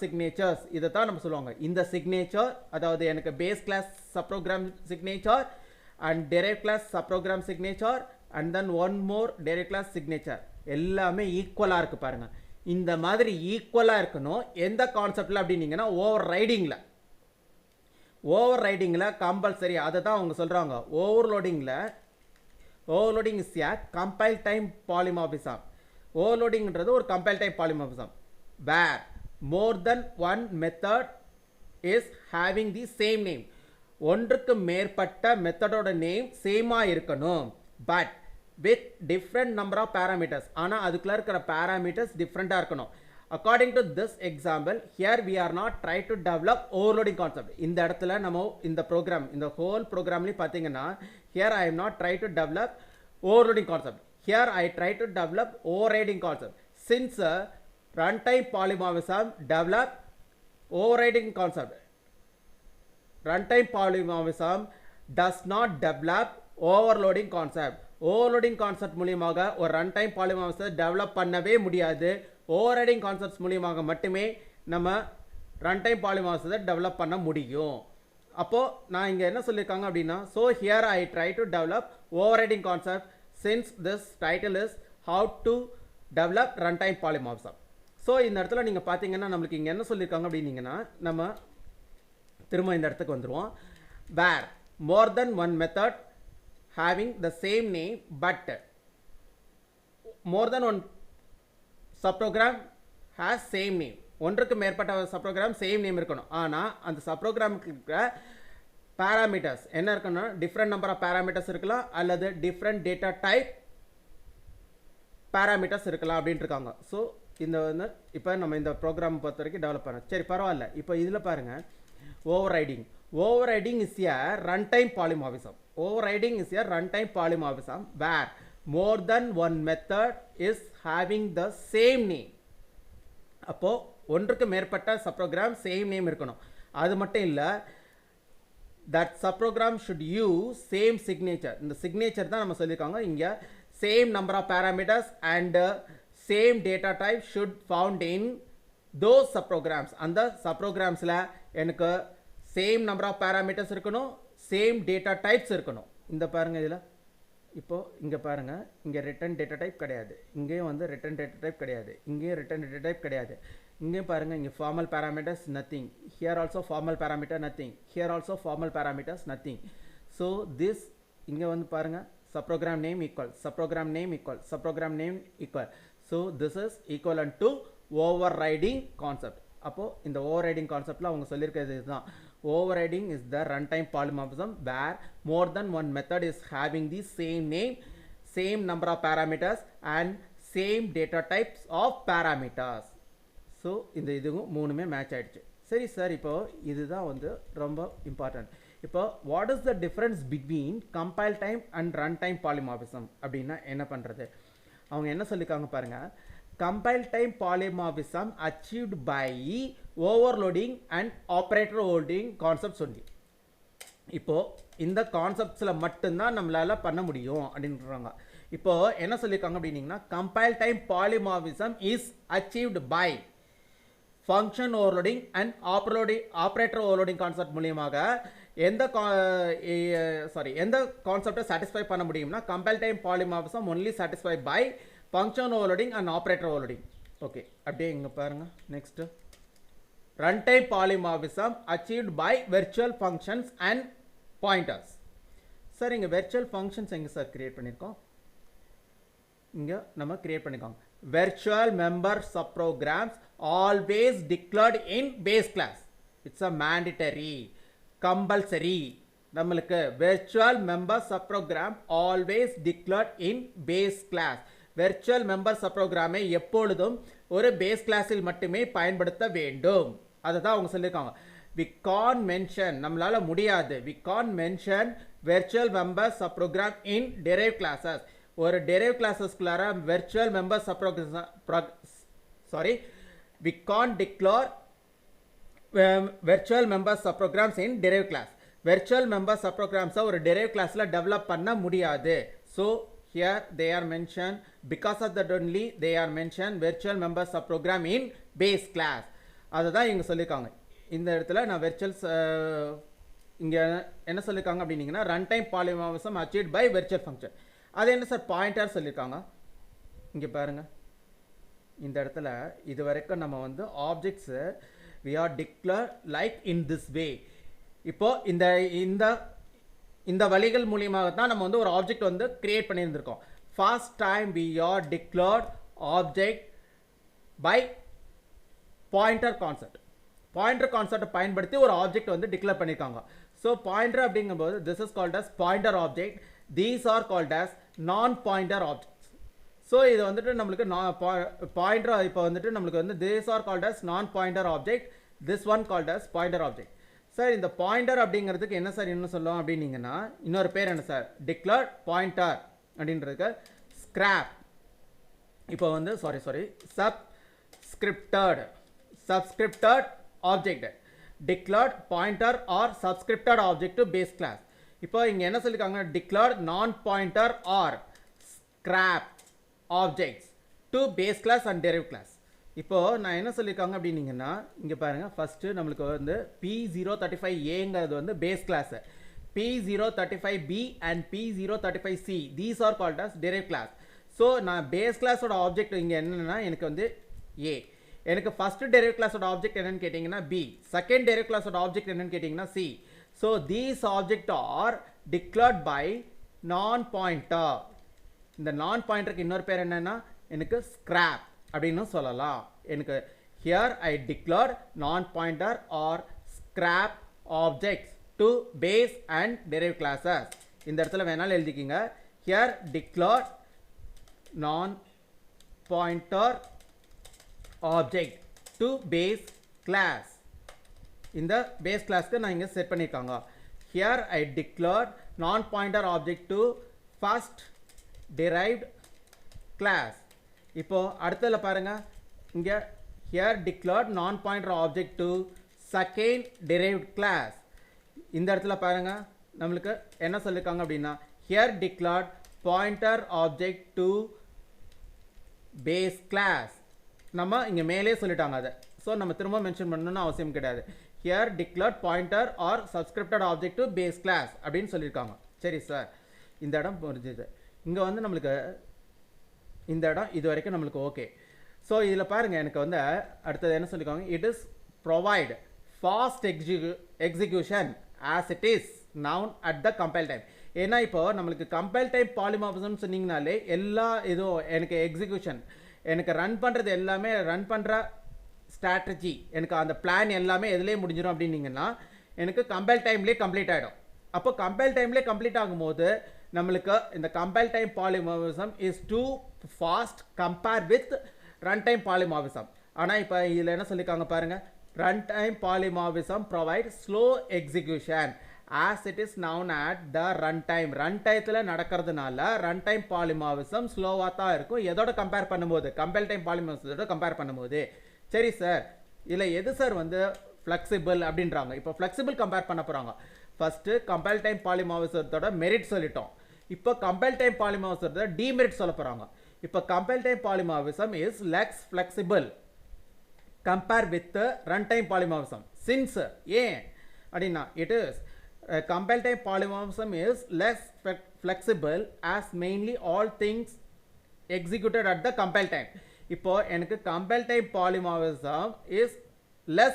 signatures இதை தான் நம்ம சொல்லுவாங்க. இந்த signature அதாவது எனக்கு base class subprogram signature and derived class subprogram signature and then one more derived class signature எல்லாமே ஈக்குவலாக இருக்குது பாருங்க. இந்த மாதிரி ஈக்குவலாக இருக்கணும். எந்த கான்செப்டில் அப்படின்னீங்கன்னா ஓவர் ரைடிங்கில் கம்பல்சரி அதை தான் அவங்க சொல்கிறாங்க. Overloading is a compile time polymorphism. ஓவர்லோடிங்கிறது ஒரு compile time polymorphism where more than one method is having the same name. ஒன்றுக்கு மேற்பட்ட மெத்தடோட நேம் சேமாக இருக்கணும். But with different number of parameters. ஆனால் அதுக்குள்ள இருக்கிற parameters differentஆக இருக்கணும். According to this example, here we are not trying to develop overloading concept. இந்த இடத்துல நம்ம இந்த program, இந்த whole programலையும் பார்த்தீங்கன்னா here I am not trying to develop overloading concept. Here I try to develop overriding concept. Since runtime polymorphism develop overriding concept. Runtime polymorphism does not develop overloading concept. Overloading concept மூலியமாக ஒரு run time பாலிமார்பிசத்தை develop பண்ணவே முடியாது. Overriding concepts மூலியமாக மட்டுமே நம்ம run time பாலிமார்பிசத்தை develop பண்ண முடியும். அப்போது நான் இங்கே என்ன சொல்லியிருக்காங்க அப்படின்னா, so here I try to develop overriding concept since this title is how to develop run time polymorphism. So இந்த இடத்துல நீங்கள் பார்த்தீங்கன்னா நம்மளுக்கு இங்கே என்ன சொல்லியிருக்காங்க அப்படின்னீங்கன்னா, நம்ம திரும்ப இந்த இடத்துக்கு வந்துடுவோம். Where more than one method having the same name but more than one subprogram has same name. ஒன்றுக்கு மேற்பட்ட subprogram same name இருக்கணும். ஆனால் அந்த subprogramக்கு இருக்கிற parameters என்ன இருக்கணும், different number of parameters இருக்கலாம் அல்லது different data type parameters இருக்கலாம் அப்படின்ட்டு இருக்காங்க. ஸோ இந்த வந்து இப்போ நம்ம இந்த ப்ரோக்ராம் பொறுத்த வரைக்கும் டெவலப் பண்ணோம். சரி பரவாயில்ல. இப்போ இதில் பாருங்கள், overriding is a runtime polymorphism. Overriding is a runtime polymorphism where more than one method is having the same name. அப்போ ஒன்றுக்கு மேற்பட்ட subprogram same name இருக்கணும். அது மட்டும் இல்லை, that subprogram should use same signature. இந்த signature தான் நம்ம சொல்லியிருக்காங்க இங்கே. same number of parameters and same data type should found in those subprograms. அந்த subprogramsல எனக்கு சேம் நம்பர் ஆஃப் பேராமீட்டர்ஸ் இருக்கணும், சேம் டேட்டா டைப்ஸ் இருக்கணும். இந்த பாருங்கள், இதில் இப்போது இங்கே பாருங்கள், இங்கே ரிட்டன் டேட்டா டைப் கிடையாது, இங்கேயும் வந்து ரிட்டன் டேட்டா டைப் கிடையாது, இங்கேயும் ரிட்டன் டேட்டா டைப் கிடையாது. இங்கேயும் பாருங்கள், இங்கே formal parameters nothing, here also formal parameter nothing, here also formal parameters nothing. So this இங்கே வந்து பாருங்கள், subprogram name equal, subprogram name equal, subprogram name equal. So this is equivalent to overriding concept. அப்போது இந்த overriding கான்செப்டில் அவங்க சொல்லியிருக்கிறது இதுதான். Overriding is the runtime polymorphism where more than one method is having the same name, same number of parameters and same data types of parameters. So இந்த இதுவும் மூணுமே match ஆகிடுச்சு. சரி சார், இப்போது இதுதான் வந்து ரொம்ப இம்பார்ட்டன்ட். இப்போ what is the difference between compile time and run time polymorphism அப்படின்னா என்ன பண்ணுறது? அவங்க என்ன சொல்லியிருக்காங்க பாருங்கள். Compile time polymorphism achieved by overloading and operator holding concepts only. இப்போ இந்த கான்செப்ட்ஸில் மட்டும்தான் நம்மளால் பண்ண முடியும் அப்படின்றாங்க. இப்போ என்ன சொல்லியிருக்காங்க அப்படின்னீங்கன்னா, compile time polymorphism is achieved by function overloading and operator overloading concept மூலியமாக எந்த கான்செப்டை சாட்டிஸ்ஃபை பண்ண முடியும்னா, compile time polymorphism only satisfied by function overloading and operator overloading. Okay, அப்படியே இங்கே பாருங்கள். Next runtime polymorphism achieved by virtual functions and pointers. Sir இங்கே virtual functions எங்கே சார் கிரியேட் பண்ணியிருக்கோம்? இங்கே நம்ம கிரியேட் பண்ணியிருக்கோம். virtual member subprograms always declared in base class. It's a mandatory, compulsory. நம்மளுக்கு virtual member subprogram always declared in base class. Virtual member சப்ரோகிராமை எப்பொழுதும் ஒரு பேஸ் கிளாஸில் மட்டுமே பயன்படுத்த வேண்டும். அதை தான் அவங்க சொல்லியிருக்காங்க. வி கான் மென்ஷன், நம்மளால் முடியாது, we can mention virtual member subprogram in derive classes. ஒரு டெரைவ் கிளாஸஸ்குள்ளார virtual member we can declare virtual member subprograms in derive class. Virtual member சப்ரோகிராம்ஸை ஒரு டெரைவ் கிளாஸில் டெவலப் பண்ண முடியாது. So here they are mentioned, because of that only they are mentioned virtual member subprogram in base class. அதை தான் இங்கே சொல்லியிருக்காங்க. இந்த இடத்துல நான் வெர்ச்சுவல்ஸ் இங்கே என்ன சொல்லியிருக்காங்க அப்படின்னீங்கன்னா run time polymorphism achieved by virtual function. அது என்ன சார் பாயிண்டர் சொல்லியிருக்காங்க. இங்கே பாருங்கள், இந்த இடத்துல இது வரைக்கும் நம்ம வந்து objects we are declared like in this way. இப்போ இந்த இந்த இந்த வழிகள் மூலியமாக தான் நம்ம வந்து ஒரு ஆப்ஜெக்ட் வந்து கிரியேட் பண்ணியிருந்திருக்கோம். First time we are declared object by pointer concept. Pointer கான்செப்டை பயன்படுத்தி ஒரு ஆப்ஜெக்ட் வந்து டிக்ளேர் பண்ணியிருக்காங்க. ஸோ பாயிண்டர் அப்படிங்கும்போது this is called as pointer object. These are called as non pointer objects. So இது வந்துட்டு நம்மளுக்கு பாயிண்டர் இப்போ வந்துட்டு நம்மளுக்கு வந்து these are called as non pointer object, this one called as pointer object. Sir இந்த pointer அப்படிங்கிறதுக்கு என்ன சார் இன்னும் சொல்லுவோம் அப்படின்னீங்கன்னா இன்னொரு பேர் என்ன சார் டிக்ளேர்ட் பாயிண்டர் அப்படின்றதுக்கு ஸ்கிராப். இப்போ வந்து subscripted object declared pointer or subscripted object to base class. இப்போ இங்க என்ன சொல்லிருக்காங்க declared non pointer or scrap objects to base class and derived class. இப்போ நான் என்ன சொல்லிருக்காங்க அப்படின்னீங்கன்னா இங்க பாருங்க ஃபர்ஸ்ட் நமக்கு வந்து P035A ங்கிறது வந்து base class, P035B and P035C these are called as derived class. So நான் base class ஓட ஆப்ஜெக்ட் இங்க என்னன்னா எனக்கு வந்து A, எனக்கு ஃபர்ஸ்ட் டெரிவேட் கிளாஸோட ஆப்ஜெக்ட் என்னன்னு கேட்டிங்கன்னா B, செகண்ட் டெரிவேட் கிளாஸோட ஆப்ஜெக்ட் என்னன்னு கேட்டிங்கன்னா C. So these object are declared by non pointer. இந்த நான் பாயிண்டருக்கு இன்னொரு பேர் என்னன்னா எனக்கு ஸ்கிராப் அப்படின்னு சொல்லலாம். எனக்கு here I declared non pointer or scrap objects to base and derived classes. இந்த இடத்துல வேணாலும் எழுதிக்கிங்க. Here declared non pointer object to base class. இந்த base classக்கு நான் இங்க செட் பண்ணிருக்காங்க. Here I declared non pointer object to first derived class. இப்போ அடுத்ததுல பாருங்க இங்க here declared non pointer object to second derived class. இந்த இடத்துல பாருங்க நமக்கு என்ன சொல்லிருக்காங்க அப்படின்னா here declared pointer object to base class. நம்ம இங்க மேலே சொல்லிட்டாங்க அதை. ஸோ நம்ம திரும்ப மென்ஷன் பண்ணணும்னு அவசியம் கிடையாது. Here declared pointer or subscripted object to base class அப்படின்னு சொல்லியிருக்காங்க. சரி சார், இந்த இடம் புரிஞ்சுது. இங்கே வந்து நம்மளுக்கு இந்த இடம் இது வரைக்கும் நம்மளுக்கு ஓகே. ஸோ இதில் பாருங்கள் எனக்கு வந்து அடுத்தது என்ன சொல்லியிருக்காங்க it is provide fast execution as it is noun at the compile time. ஏன்னா இப்போ நம்மளுக்கு கம்பைல் டைம் பாலிமார்ஃபிசம் சொன்னீங்கனாலே எல்லா இதுவும் எனக்கு எக்ஸிக்யூஷன் எனக்கு ரன் பண்ணுறது எல்லாமே ரன் பண்ணுற ஸ்ட்ராட்டஜி எனக்கு அந்த பிளான் எல்லாமே எதுலேயே முடிஞ்சிடும் அப்படின்னீங்கன்னா எனக்கு கம்பைல் டைம்லேயே கம்ப்ளீட் ஆகிடும். அப்போ கம்பைல் டைம்லேயே கம்ப்ளீட் ஆகும்போது நம்மளுக்கு இந்த compile time polymorphism is two fast compare with run time polymorphism. ஆனால் இப்போ இதில் என்ன சொல்லியிருக்காங்க பாருங்கள், run time polymorphism provide slow execution as it is known at the runtime. ரன்டைத்தில் நடக்கிறதுனால ரன்டைம் பாலிமார்ஃபிசம் ஸ்லோவாக தான் இருக்கும் எதோட கம்பேர் பண்ணும்போது கம்பைல் டைம் பாலிமார்ஃபிசத்தோட கம்பேர் பண்ணும்போது. சரி சார், இதில் எது சார் வந்து ஃப்ளெக்சிபிள் அப்படின்றாங்க. இப்போ ஃப்ளெக்சிபிள் கம்பேர் பண்ண போகிறாங்க. ஃபஸ்ட்டு கம்பைல் டைம் பாலிமார்ஃபிசத்தோட மெரிட் சொல்லிட்டோம். இப்போ கம்பைல் டைம் பாலிமார்ஃபிசத்தோட டிமெரிட் சொல்ல போகிறாங்க. இப்போ compile time polymorphism is less flexible compare with run time polymorphism. Since ஏன் அப்படின்னா it is compile type polymorphism is less flexible as mainly all things executed at the compile time. இப்போ எனக்கு compile type polymorphism is less